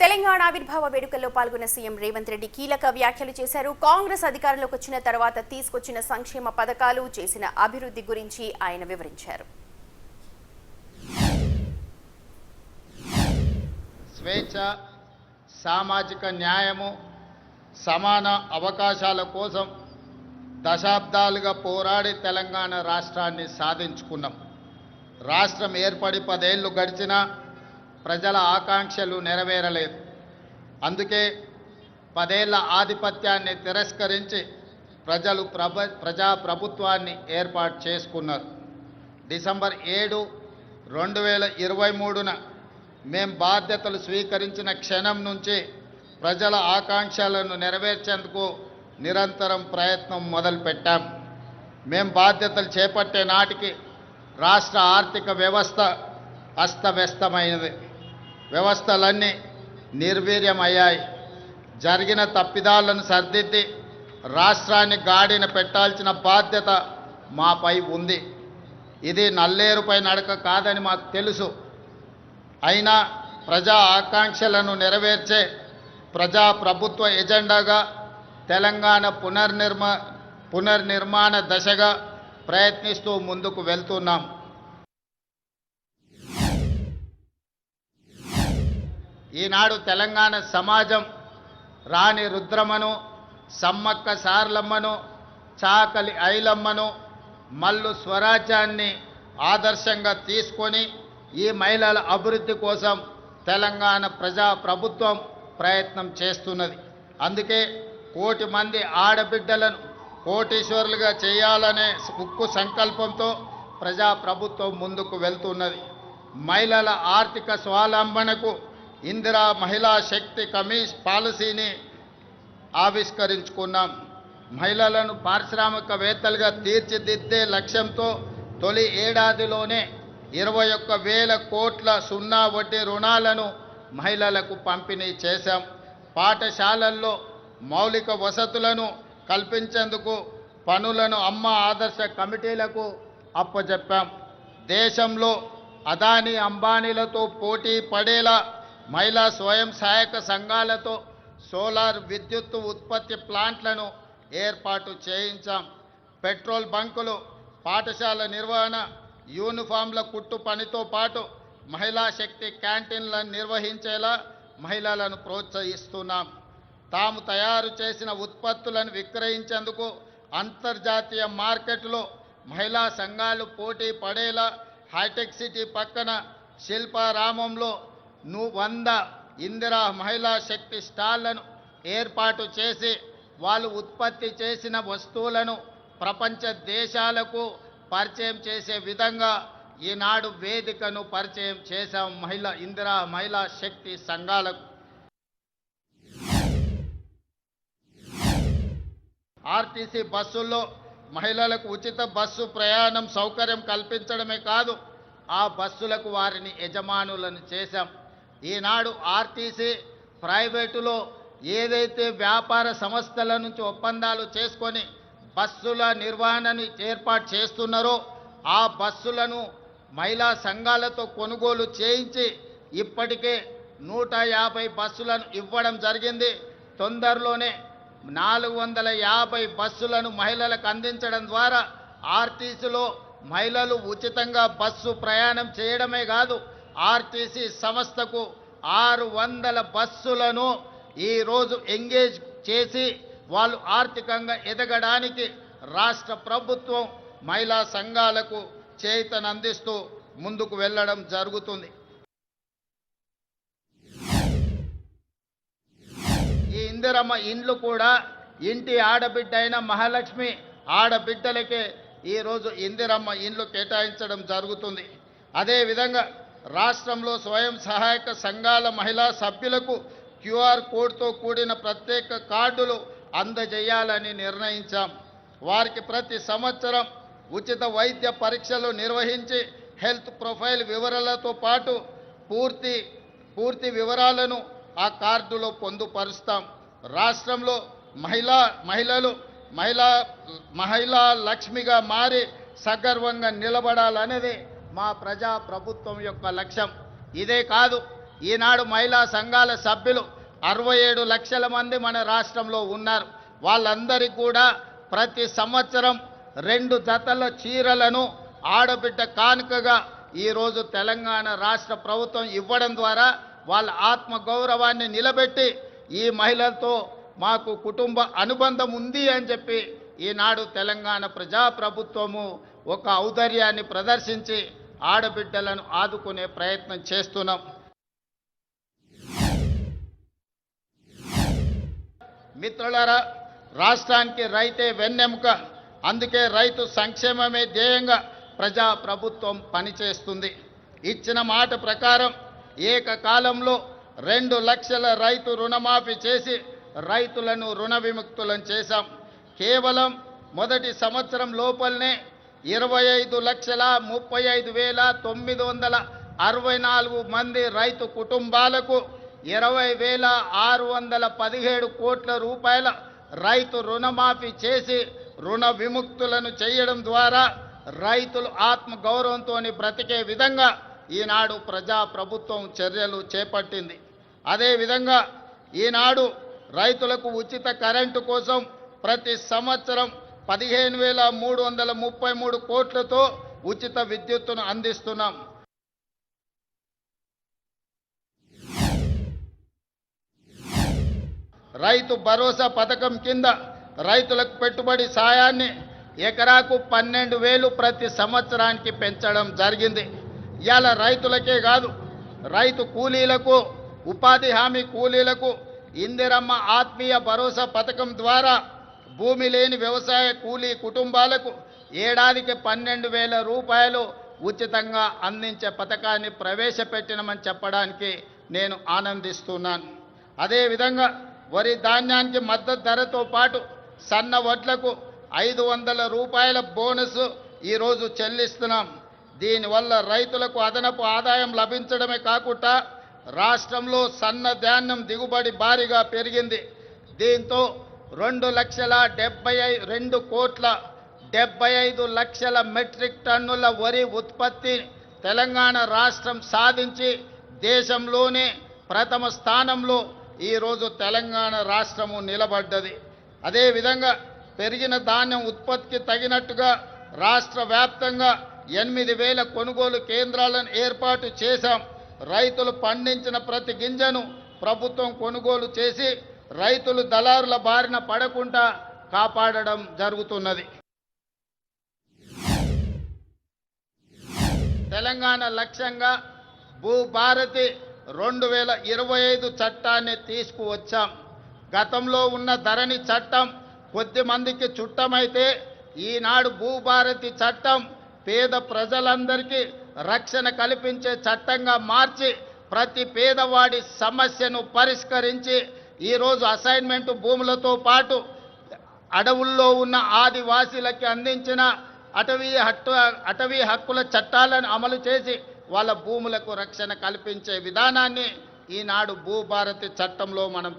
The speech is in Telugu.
తెలంగాణ ఆవిర్భావ వేడుకల్లో పాల్గొన్న సీఎం రేవంత్ రెడ్డి కీలక వ్యాఖ్యలు చేశారు. కాంగ్రెస్ అధికారంలోకి వచ్చిన తర్వాత తీసుకొచ్చిన సంక్షేమ పథకాలు, చేసిన అభివృద్ధి గురించి ఆయన వివరించారు. స్వేచ్ఛ, సామాజిక న్యాయము, సమాన అవకాశాల కోసం దశాబ్దాలుగా పోరాడి తెలంగాణ రాష్ట్రాన్ని సాధించుకున్నాం. రాష్ట్రం ఏర్పడి 10 ఏళ్లు గడిచినా ప్రజల ఆకాంక్షలు నెరవేరలేదు. అందుకే 10 ఏళ్ల ఆధిపత్యాన్ని తిరస్కరించి ప్రజలు ప్రజాప్రభుత్వాన్ని ఏర్పాటు చేసుకున్నారు. డిసెంబర్ 7, 2023న మేం బాధ్యతలు స్వీకరించిన క్షణం నుంచి ప్రజల ఆకాంక్షలను నెరవేర్చేందుకు నిరంతరం ప్రయత్నం మొదలుపెట్టాం. మేం బాధ్యతలు చేపట్టే నాటికి రాష్ట్ర ఆర్థిక వ్యవస్థ అస్తవ్యస్తమైనది. వ్యవస్థలన్నీ నిర్వీర్యమయ్యాయి. జరిగిన తప్పిదాలను సరిదిద్ది రాష్ట్రాన్ని గాడిన పెట్టాల్సిన బాధ్యత మాపై ఉంది. ఇది నల్లేరుపై నడక కాదని మాకు తెలుసు. అయినా ప్రజా ఆకాంక్షలను నెరవేర్చే ప్రజాప్రభుత్వ ఎజెండాగా తెలంగాణ పునర్నిర్మాణ దశగా ప్రయత్నిస్తూ ముందుకు వెళ్తున్నాం. ఈనాడు తెలంగాణ సమాజం రాణి రుద్రమ్మను, సమ్మక్క సారలమ్మను, చాకలి ఐలమ్మను, మల్లు స్వరాజ్యాన్ని ఆదర్శంగా తీసుకొని ఈ మహిళల అభివృద్ధి కోసం తెలంగాణ ప్రజాప్రభుత్వం ప్రయత్నం చేస్తున్నది. అందుకే 1 కోటి మంది ఆడబిడ్డలను కోటీశ్వరులుగా చేయాలనే ఉక్కు సంకల్పంతో ప్రజాప్రభుత్వం ముందుకు వెళ్తున్నది. మహిళల ఆర్థిక స్వావలంబనకు ఇందిరా మహిళా శక్తి పాలసీని ఆవిష్కరించుకున్నాం. మహిళలను పారిశ్రామికవేత్తలుగా తీర్చిదిద్దే లక్ష్యంతో తొలి ఏడాదిలోనే 21,000 కోట్ల సున్నా వడ్డీ రుణాలను మహిళలకు పంపిణీ చేశాం. పాఠశాలల్లో మౌలిక వసతులను కల్పించేందుకు పనులను అమ్మ ఆదర్శ కమిటీలకు అప్పజెప్పాం. దేశంలో అదానీ అంబానీలతో పోటీ పడేలా మహిళా స్వయం సహాయక సంఘాలతో సోలార్ విద్యుత్ ఉత్పత్తి ప్లాంట్లను ఏర్పాటు చేయించాం. పెట్రోల్ బంకులు, పాఠశాల నిర్వహణ, యూనిఫామ్ల కుట్టు పనితో పాటు మహిళా శక్తి క్యాంటీన్లను నిర్వహించేలా మహిళలను ప్రోత్సహిస్తున్నాం. తాము తయారు చేసిన ఉత్పత్తులను విక్రయించేందుకు అంతర్జాతీయ మార్కెట్లో మహిళా సంఘాలు పోటీ పడేలా హైటెక్ సిటీ పక్కన శిల్పారామంలో 100 ఇందిరా మహిళా శక్తి స్టాళ్లను ఏర్పాటు చేసి వాళ్ళు ఉత్పత్తి చేసిన వస్తువులను ప్రపంచ దేశాలకు పరిచయం చేసే విధంగా ఈనాడు వేదికను పరిచయం చేశాం. ఇందిరా మహిళా శక్తి సంఘాలకు ఆర్టీసీ బస్సుల్లో మహిళలకు ఉచిత బస్సు ప్రయాణం సౌకర్యం కల్పించడమే కాదు, ఆ బస్సులకు వారిని యజమానులను చేశాం. ఈనాడు ఆర్టీసీ ప్రైవేటులో ఏదైతే వ్యాపార సంస్థల నుంచి ఒప్పందాలు చేసుకొని బస్సుల నిర్వహణను ఏర్పాటు చేస్తున్నారో ఆ బస్సులను మహిళా సంఘాలతో కొనుగోలు చేయించి ఇప్పటికే 150 బస్సులను ఇవ్వడం జరిగింది. తొందరలోనే 450 బస్సులను మహిళలకు అందించడం ద్వారా ఆర్టీసీలో మహిళలు ఉచితంగా బస్సు ప్రయాణం చేయడమే కాదు, ఆర్టీసీ సంస్థకు 600 బస్సులను ఈరోజు ఎంగేజ్ చేసి వాళ్ళు ఆర్థికంగా ఎదగడానికి రాష్ట్ర ప్రభుత్వం మహిళా సంఘాలకు చేయూతనందిస్తూ ముందుకు వెళ్ళడం జరుగుతుంది. ఈ ఇందిరమ్మ ఇండ్లు కూడా ఇంటి ఆడబిడ్డ అయిన మహాలక్ష్మి ఆడబిడ్డలకే ఈరోజు ఇందిరమ్మ ఇండ్లు కేటాయించడం జరుగుతుంది. అదేవిధంగా రాష్ట్రంలో స్వయం సహాయక సంఘాల మహిళా సభ్యులకు QR కోడ్తో కూడిన ప్రత్యేక కార్డులు అందజేయాలని నిర్ణయించాం. వారికి ప్రతి సంవత్సరం ఉచిత వైద్య పరీక్షలు నిర్వహించి హెల్త్ ప్రొఫైల్ వివరాలతో పాటు పూర్తి వివరాలను ఆ కార్డులో పొందుపరుస్తాం. రాష్ట్రంలో మహిళా లక్ష్మిగా మారి సగర్వంగా నిలబడాలనేది మా ప్రజాప్రభుత్వం యొక్క లక్ష్యం. ఇదే కాదు, ఈనాడు మహిళా సంఘాల సభ్యులు 67 లక్షల మంది మన రాష్ట్రంలో ఉన్నారు. వాళ్ళందరికీ కూడా ప్రతి సంవత్సరం 2 జతల చీరలను ఆడబిడ్డ కానుకగా ఈరోజు తెలంగాణ రాష్ట్ర ప్రభుత్వం ఇవ్వడం ద్వారా వాళ్ళ ఆత్మగౌరవాన్ని నిలబెట్టి ఈ మహిళలతో మాకు కుటుంబ అనుబంధం ఉంది అని చెప్పి ఈనాడు తెలంగాణ ప్రజాప్రభుత్వము ఒక ఔదార్యాన్ని ప్రదర్శించి ఆడబిడ్డలను ఆదుకునే ప్రయత్నం చేస్తున్నాం. మిత్రులారా, రాష్ట్రానికి రైతే వెన్నెముక. అందుకే రైతు సంక్షేమమే ధ్యేయంగా ప్రజాప్రభుత్వం పనిచేస్తుంది. ఇచ్చిన మాట ప్రకారం ఏకకాలంలో 2 లక్షల రైతు రుణమాఫీ చేసి రైతులను రుణ విముక్తులను చేశాం. కేవలం మొదటి సంవత్సరం లోపలనే 25,35,964 మంది రైతు కుటుంబాలకు 20,617 కోట్ల రూపాయల రైతు రుణమాఫీ చేసి రుణ విముక్తులను చేయడం ద్వారా రైతులు ఆత్మగౌరవంతో బ్రతికే విధంగా ఈనాడు ప్రజాప్రభుత్వం చర్యలు చేపట్టింది. అదేవిధంగా ఈనాడు రైతులకు ఉచిత కరెంటు కోసం ప్రతి సంవత్సరం 15,333 కోట్లతో ఉచిత విద్యుత్తును అందిస్తున్నాం. రైతు భరోసా పథకం కింద రైతులకు పెట్టుబడి సాయాన్ని ఎకరాకు 12,000 ప్రతి సంవత్సరానికి పెంచడం జరిగింది. ఇవాళ రైతులకే కాదు, రైతు కూలీలకు, ఉపాధి హామీ కూలీలకు ఇందిరమ్మ ఆత్మీయ భరోసా పథకం ద్వారా భూమి లేని వ్యవసాయ కూలీ కుటుంబాలకు ఏడాదికి 12,000 రూపాయలు ఉచితంగా అందించే పథకాన్ని ప్రవేశపెట్టినమని చెప్పడానికి నేను ఆనందిస్తున్నాను. అదేవిధంగా వరి ధాన్యానికి మద్దతు ధరతో పాటు సన్న వడ్లకు 500 రూపాయల బోనస్ ఈరోజు చెల్లిస్తున్నాం. దీనివల్ల రైతులకు అదనపు ఆదాయం లభించడమే కాకుండా రాష్ట్రంలో సన్న ధాన్యం దిగుబడి భారీగా పెరిగింది. దీంతో 2,72,75 లక్షల మెట్రిక్ టన్నుల వరి ఉత్పత్తి తెలంగాణ రాష్ట్రం సాధించి దేశంలోనే ప్రథమ స్థానంలో ఈరోజు తెలంగాణ రాష్ట్రము నిలబడ్డది. అదేవిధంగా పెరిగిన ధాన్యం ఉత్పత్తికి తగినట్టుగా రాష్ట్ర వ్యాప్తంగా 8,000 కొనుగోలు కేంద్రాలను ఏర్పాటు చేశాం. రైతులు పండించిన ప్రతి గింజను ప్రభుత్వం కొనుగోలు చేసి రైతులు దళారుల బారిన పడకుండా కాపాడడం జరుగుతున్నది. తెలంగాణ లక్ష్యంగా భూభారతి 2025 చట్టాన్ని తీసుకువచ్చాం. గతంలో ఉన్న ధరణి చట్టం కొద్ది మందికి చుట్టమైతే ఈనాడు భూభారతి చట్టం పేద ప్రజలందరికీ రక్షణ కల్పించే చట్టంగా మార్చి ప్రతి పేదవాడి సమస్యను పరిష్కరించి ఈరోజు అసైన్మెంట్ భూములతో పాటు అడవుల్లో ఉన్న ఆదివాసీలకి అందించిన అటవీ హక్కుల చట్టాలను అమలు చేసి వాళ్ళ భూములకు రక్షణ కల్పించే విధానాన్ని ఈనాడు భూభారతి చట్టంలో మనం